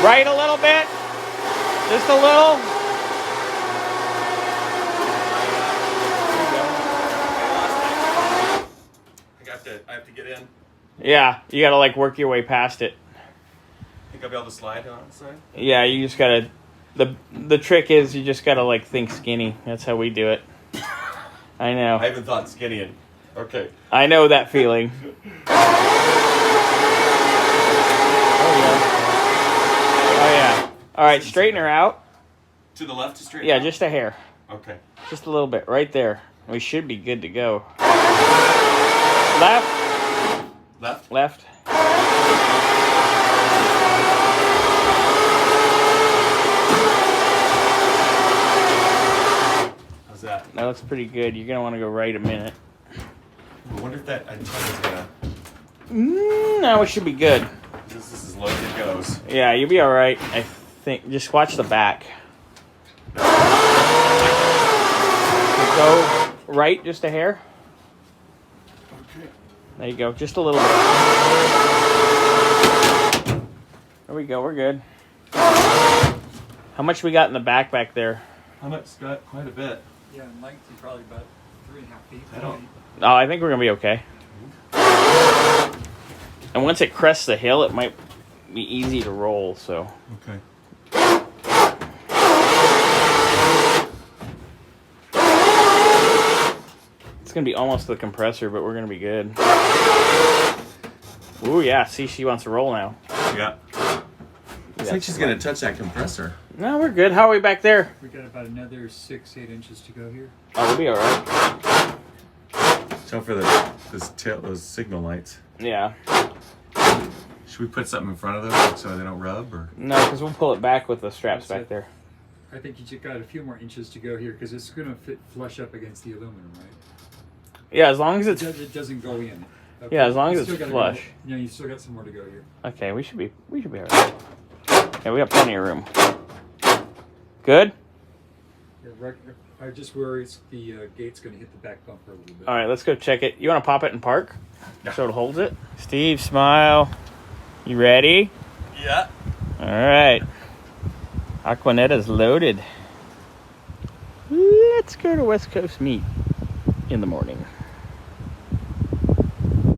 Right a little bit. Just a little. I have to get in. Yeah, you gotta like work your way past it. Think I'll be able to slide on the side? Yeah, you just gotta. The trick is you just gotta like think skinny. That's how we do it. I know. I haven't thought skinny in. Okay. I know that feeling. Oh yeah. All right, straighten her out. To the left to straighten? Yeah, just a hair. Okay. Just a little bit, right there. We should be good to go. Left. Left? Left. How's that? That looks pretty good. You're gonna want to go right a minute. I wonder if that antenna's gonna... No, it should be good. This is as low as it goes. Yeah, you'll be all right. I think. Just watch the back. Go right, just a hair. Okay. There you go, just a little bit. There we go. We're good. How much we got in the back there? How much? Got quite a bit. Yeah, in length, you're probably about 3.5 feet. I don't... Oh, I think we're gonna be okay. And once it crests the hill, it might be easy to roll. So. Okay. It's gonna be almost the compressor, but we're gonna be good. Ooh, yeah. See, she wants to roll now. Yeah. I think she's gonna touch that compressor. No, we're good. How are we back there? We got about another 6-8 inches to go here. Oh, we'll be all right. So for those signal lights. Yeah. Should we put something in front of them so they don't rub, or? No, because we'll pull it back with the straps back there. I think you just got a few more inches to go here because it's going to fit flush up against the aluminum, right? Yeah, as long as it's... It doesn't go in. Okay. Yeah, as long as You still it's gotta flush. Go, you still got some more to go here. Okay, we should be all right. Yeah, we got plenty of room. Good? Yeah, I just worry the gate's going to hit the back bumper a little bit. All right, let's go check it. You want to pop it in park? Yeah. So it holds it? Steve, smile. You ready? Yeah. All right. Aquanetta's loaded. Let's go to West Coast Meat in the morning.